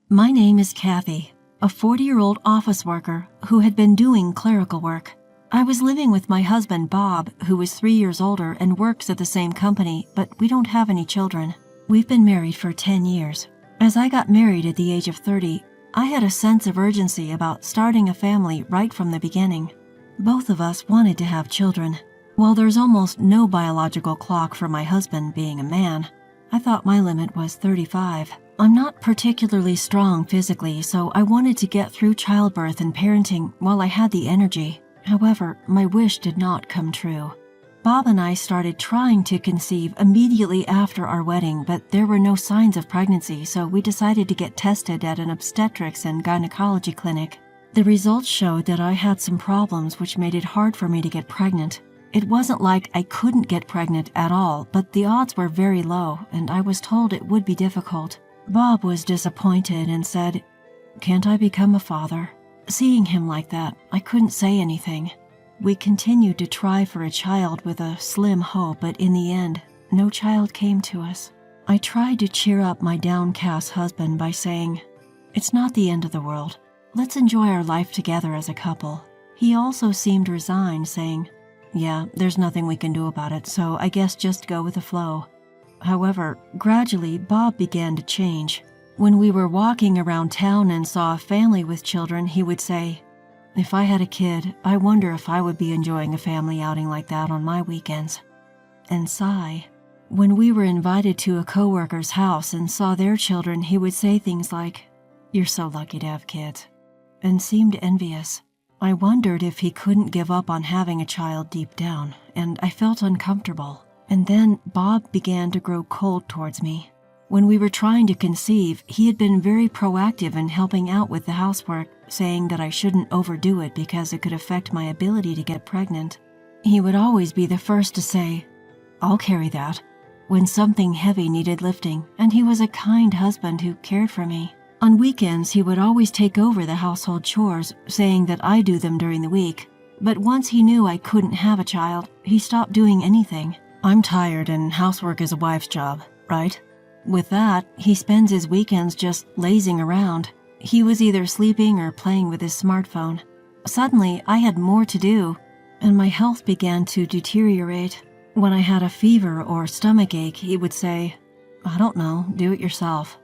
My name is Kathy, a 40-year-old office worker who had been doing clerical work. I was living with my husband, Bob, who is 3 years older and works at the same company, but we don't have any children. We've been married for 10 years. As I got married at the age of 30, I had a sense of urgency about starting a family right from the beginning. Both of us wanted to have children. While there's almost no biological clock for my husband being a man, I thought my limit was 35. I'm not particularly strong physically, so I wanted to get through childbirth and parenting while I had the energy. However, my wish did not come true. Bob and I started trying to conceive immediately after our wedding, but there were no signs of pregnancy, so we decided to get tested at an obstetrics and gynecology clinic. The results showed that I had some problems which made it hard for me to get pregnant. It wasn't like I couldn't get pregnant at all, but the odds were very low, and I was told it would be difficult. Bob was disappointed and said, "Can't I become a father?" Seeing him like that, I couldn't say anything. We continued to try for a child with a slim hope, but in the end, no child came to us. I tried to cheer up my downcast husband by saying, "It's not the end of the world. Let's enjoy our life together as a couple." He also seemed resigned, saying, "Yeah, there's nothing we can do about it, so I guess just go with the flow." However, gradually, Bob began to change. When we were walking around town and saw a family with children, he would say, "If I had a kid, I wonder if I would be enjoying a family outing like that on my weekends." And sigh. When we were invited to a coworker's house and saw their children, he would say things like, "You're so lucky to have kids," and seemed envious. I wondered if he couldn't give up on having a child deep down, and I felt uncomfortable. And then Bob began to grow cold towards me. When we were trying to conceive, he had been very proactive in helping out with the housework, saying that I shouldn't overdo it because it could affect my ability to get pregnant. He would always be the first to say, "I'll carry that," when something heavy needed lifting, and he was a kind husband who cared for me. On weekends, he would always take over the household chores, saying that I do them during the week. But once he knew I couldn't have a child, he stopped doing anything. I'm tired and housework is a wife's job, right? With that, he spends his weekends just lazing around. He was either sleeping or playing with his smartphone. Suddenly, I had more to do, and my health began to deteriorate. When I had a fever or stomach ache, he would say, "I don't know, do it yourself."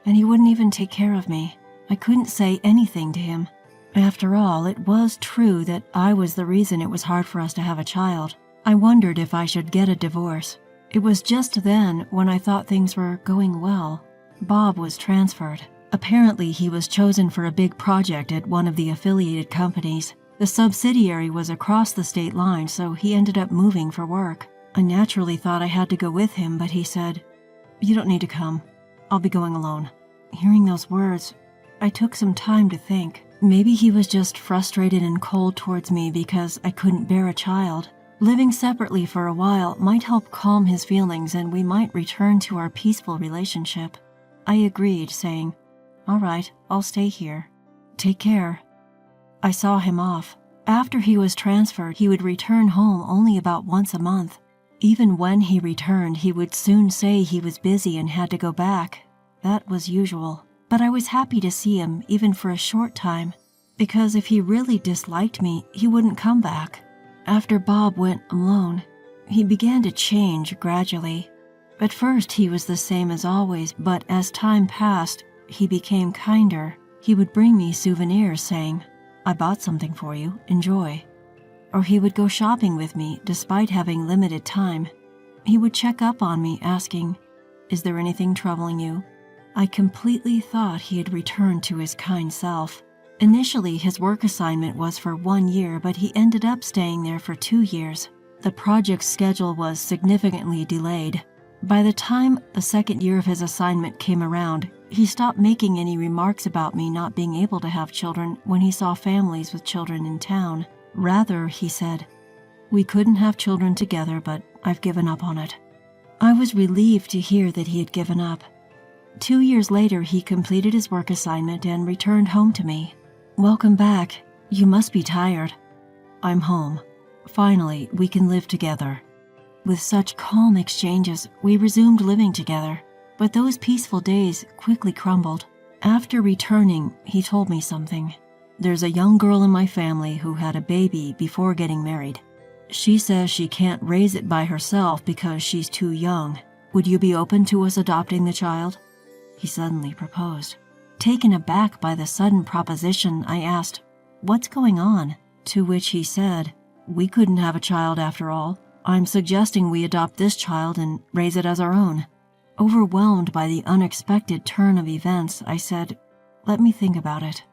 And he wouldn't even take care of me. I couldn't say anything to him. After all, it was true that I was the reason it was hard for us to have a child. I wondered if I should get a divorce. It was just then, when I thought things were going well, Bob was transferred. Apparently, he was chosen for a big project at one of the affiliated companies. The subsidiary was across the state line, so he ended up moving for work. I naturally thought I had to go with him, but he said, "You don't need to come. I'll be going alone." Hearing those words, I took some time to think. Maybe he was just frustrated and cold towards me because I couldn't bear a child. Living separately for a while might help calm his feelings and we might return to our peaceful relationship. I agreed, saying, "All right, I'll stay here. Take care." I saw him off. After he was transferred, he would return home only about once a month. Even when he returned, he would soon say he was busy and had to go back. That was usual. But I was happy to see him, even for a short time, because if he really disliked me, he wouldn't come back. After Bob went alone, he began to change gradually. At first, he was the same as always, but as time passed, he became kinder. He would bring me souvenirs saying, "I bought something for you, enjoy." Or he would go shopping with me despite having limited time. He would check up on me asking, "Is there anything troubling you?" I completely thought he had returned to his kind self. Initially, his work assignment was for 1 year, but he ended up staying there for 2 years. The project's schedule was significantly delayed. By the time the second year of his assignment came around, he stopped making any remarks about me not being able to have children when he saw families with children in town. Rather, he said, "We couldn't have children together, but I've given up on it." I was relieved to hear that he had given up. 2 years later, he completed his work assignment and returned home to me. "Welcome back. You must be tired." "I'm home. Finally, we can live together." With such calm exchanges, we resumed living together. But those peaceful days quickly crumbled. After returning, he told me something. There's a young girl in my family who had a baby before getting married. She says she can't raise it by herself because she's too young. Would you be open to us adopting the child? He suddenly proposed. Taken aback by the sudden proposition, I asked, "What's going on?" To which he said, "We couldn't have a child after all. I'm suggesting we adopt this child and raise it as our own." Overwhelmed by the unexpected turn of events, I said, "Let me think about it,"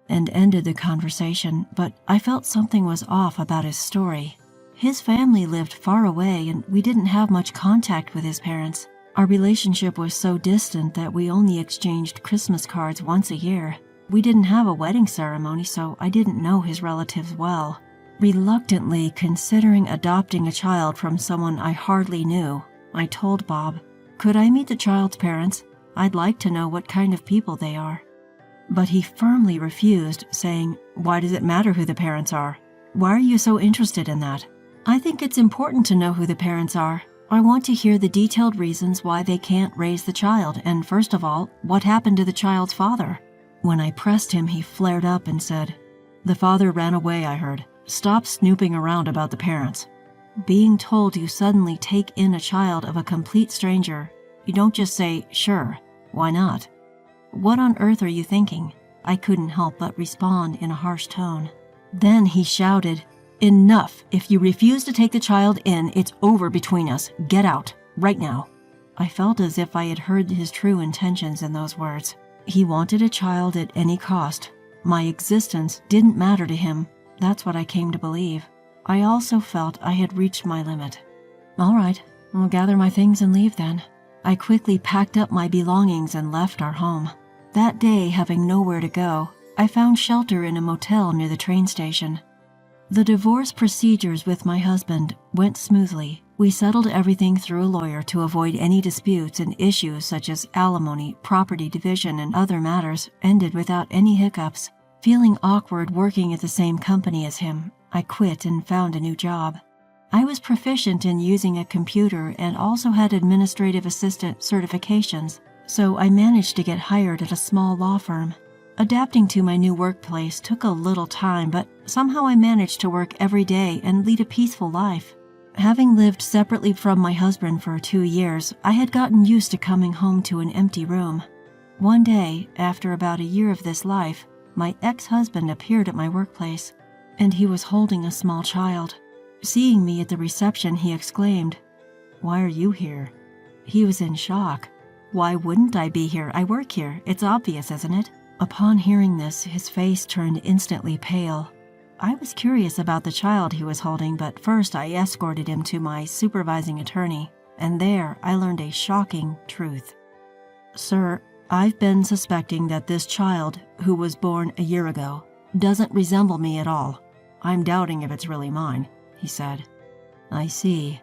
and ended the conversation, but I felt something was off about his story. His family lived far away and we didn't have much contact with his parents. Our relationship was so distant that we only exchanged Christmas cards once a year. We didn't have a wedding ceremony, so I didn't know his relatives well. Reluctantly considering adopting a child from someone I hardly knew, I told Bob, "Could I meet the child's parents? I'd like to know what kind of people they are." But he firmly refused, saying, "Why does it matter who the parents are? Why are you so interested in that?" "I think it's important to know who the parents are. I want to hear the detailed reasons why they can't raise the child, and first of all, what happened to the child's father." When I pressed him, he flared up and said, "The father ran away, I heard. Stop snooping around about the parents." Being told you suddenly take in a child of a complete stranger, you don't just say, "Sure, why not?" "What on earth are you thinking?" I couldn't help but respond in a harsh tone. Then he shouted, "Enough! If you refuse to take the child in, it's over between us. Get out, right now." I felt as if I had heard his true intentions in those words. He wanted a child at any cost. My existence didn't matter to him. That's what I came to believe. I also felt I had reached my limit. "All right, I'll gather my things and leave then." I quickly packed up my belongings and left our home. That day, having nowhere to go, I found shelter in a motel near the train station. The divorce procedures with my husband went smoothly. We settled everything through a lawyer to avoid any disputes, and issues such as alimony, property division, and other matters ended without any hiccups. Feeling awkward working at the same company as him, I quit and found a new job. I was proficient in using a computer and also had administrative assistant certifications, so I managed to get hired at a small law firm. Adapting to my new workplace took a little time, but somehow I managed to work every day and lead a peaceful life. Having lived separately from my husband for 2 years, I had gotten used to coming home to an empty room. One day, after about a year of this life, my ex-husband appeared at my workplace, and he was holding a small child. Seeing me at the reception, he exclaimed, "Why are you here?" He was in shock. "Why wouldn't I be here? I work here. It's obvious, isn't it?" Upon hearing this, his face turned instantly pale. I was curious about the child he was holding, but first I escorted him to my supervising attorney, and there I learned a shocking truth. "Sir, I've been suspecting that this child, who was born a year ago, doesn't resemble me at all. I'm doubting if it's really mine," he said. "I see.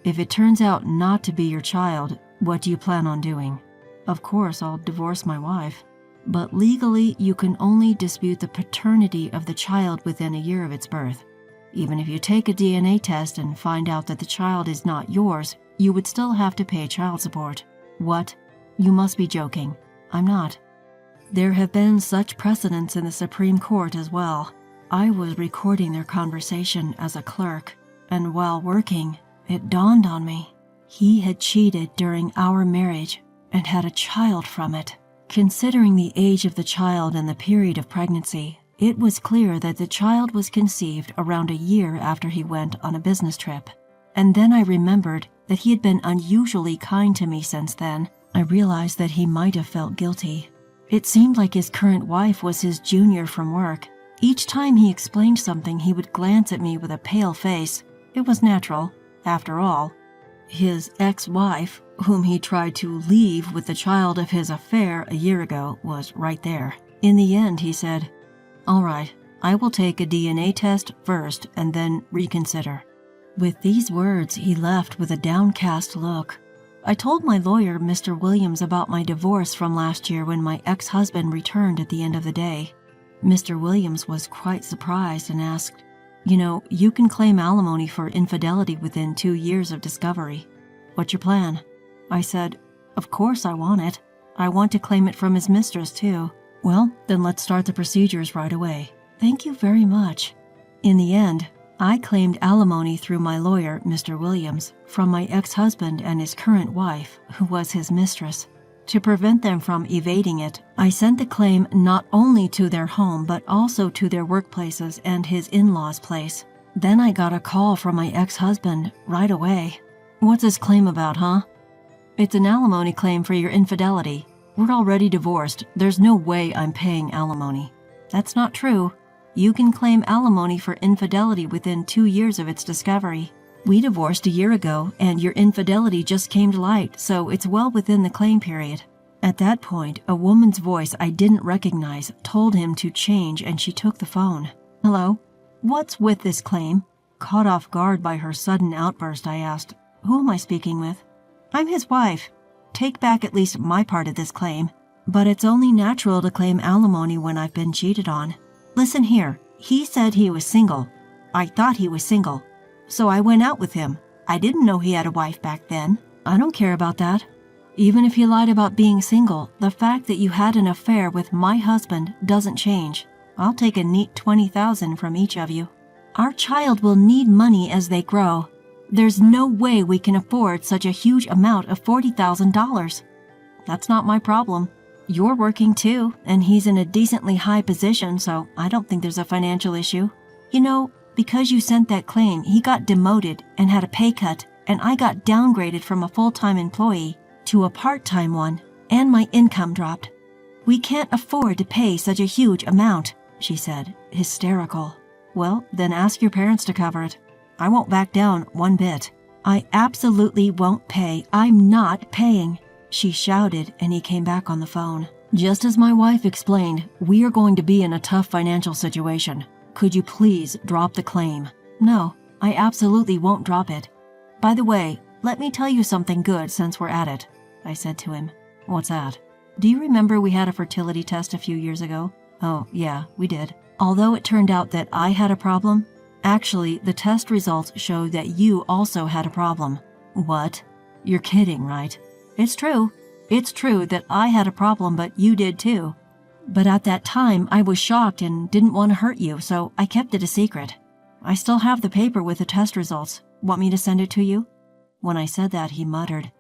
If it turns out not to be your child, what do you plan on doing?" "Of course, I'll divorce my wife. But legally, you can only dispute the paternity of the child within a year of its birth. Even if you take a DNA test and find out that the child is not yours, you would still have to pay child support." "What? You must be joking." "I'm not. There have been such precedents in the Supreme Court as well." I was recording their conversation as a clerk, and while working, it dawned on me. He had cheated during our marriage and had a child from it. Considering the age of the child and the period of pregnancy, it was clear that the child was conceived around a year after he went on a business trip. And then I remembered that he had been unusually kind to me since then. I realized that he might have felt guilty. It seemed like his current wife was his junior from work. Each time he explained something, he would glance at me with a pale face. It was natural, after all. His ex-wife, whom he tried to leave with the child of his affair a year ago, was right there. In the end, he said, "All right, I will take a DNA test first and then reconsider." With these words, he left with a downcast look. I told my lawyer, Mr. Williams, about my divorce from last year when my ex-husband returned at the end of the day. Mr. Williams was quite surprised and asked, "You know, you can claim alimony for infidelity within 2 years of discovery. What's your plan?" I said, "Of course I want it." I want to claim it from his mistress, too. Well, then let's start the procedures right away. Thank you very much. In the end, I claimed alimony through my lawyer, Mr. Williams, from my ex-husband and his current wife, who was his mistress. To prevent them from evading it, I sent the claim not only to their home but also to their workplaces and his in-laws' place. Then I got a call from my ex-husband right away. What's his claim about, huh? It's an alimony claim for your infidelity. We're already divorced. There's no way I'm paying alimony. That's not true. You can claim alimony for infidelity within 2 years of its discovery. We divorced a year ago, and your infidelity just came to light, so it's well within the claim period. At that point, a woman's voice I didn't recognize told him to change, and she took the phone. Hello? What's with this claim? Caught off guard by her sudden outburst, I asked, Who am I speaking with? I'm his wife. Take back at least my part of this claim. But it's only natural to claim alimony when I've been cheated on. Listen here, he said he was single. I thought he was single. So I went out with him. I didn't know he had a wife back then. I don't care about that. Even if you lied about being single, the fact that you had an affair with my husband doesn't change. I'll take a neat $20,000 from each of you. Our child will need money as they grow. There's no way we can afford such a huge amount of $40,000. That's not my problem. You're working too, and he's in a decently high position, so I don't think there's a financial issue. You know, because you sent that claim, he got demoted and had a pay cut, and I got downgraded from a full-time employee to a part-time one, and my income dropped. We can't afford to pay such a huge amount, she said, hysterical. Well, then ask your parents to cover it. I won't back down one bit. I absolutely won't pay. I'm not paying, she shouted, and he came back on the phone. Just as my wife explained, we are going to be in a tough financial situation. Could you please drop the claim? No, I absolutely won't drop it. By the way, let me tell you something good since we're at it, I said to him. What's that? Do you remember we had a fertility test a few years ago? Oh, yeah, we did. Although it turned out that I had a problem, actually, the test results showed that you also had a problem. What? You're kidding, right? It's true. It's true that I had a problem, but you did too. But at that time, I was shocked and didn't want to hurt you, so I kept it a secret. I still have the paper with the test results. Want me to send it to you? When I said that, he muttered,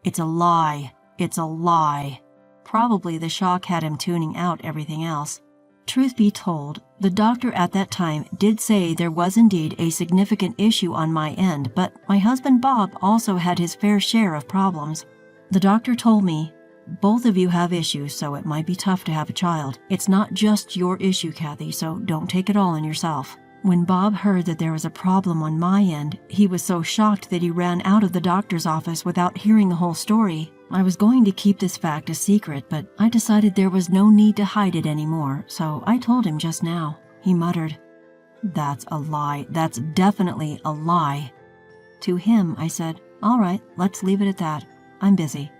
It's a lie. It's a lie. Probably the shock had him tuning out everything else. Truth be told, the doctor at that time did say there was indeed a significant issue on my end, but my husband Bob also had his fair share of problems. The doctor told me, Both of you have issues, so it might be tough to have a child. It's not just your issue, Kathy, so don't take it all on yourself. When Bob heard that there was a problem on my end, he was so shocked that he ran out of the doctor's office without hearing the whole story. I was going to keep this fact a secret, but I decided there was no need to hide it anymore, so I told him just now. He muttered, That's a lie. That's definitely a lie. To him, I said, All right, let's leave it at that. I'm busy.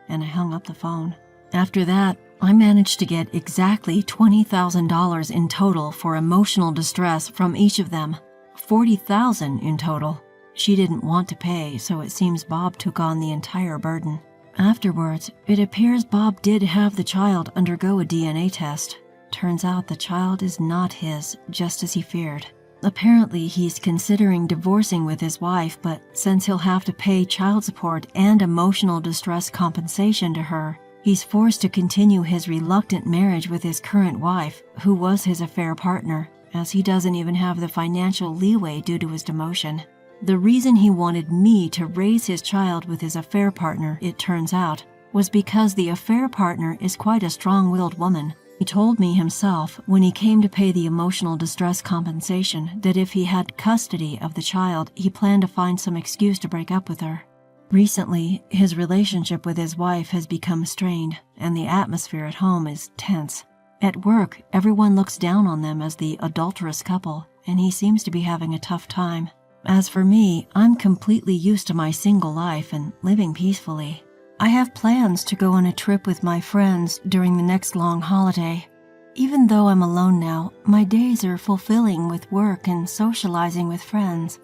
And I hung up the phone. After that, I managed to get exactly $20,000 in total for emotional distress from each of them. $40,000 in total. She didn't want to pay, so it seems Bob took on the entire burden. Afterwards, it appears Bob did have the child undergo a DNA test. Turns out the child is not his, just as he feared. Apparently, he's considering divorcing with his wife, but since he'll have to pay child support and emotional distress compensation to her, he's forced to continue his reluctant marriage with his current wife, who was his affair partner, as he doesn't even have the financial leeway due to his demotion. The reason he wanted me to raise his child with his affair partner, it turns out, was because the affair partner is quite a strong-willed woman. He told me himself, when he came to pay the emotional distress compensation, that if he had custody of the child, he planned to find some excuse to break up with her. Recently, his relationship with his wife has become strained, and the atmosphere at home is tense. At work, everyone looks down on them as the adulterous couple, and he seems to be having a tough time. As for me, I'm completely used to my single life and living peacefully. I have plans to go on a trip with my friends during the next long holiday. Even though I'm alone now, my days are fulfilling with work and socializing with friends.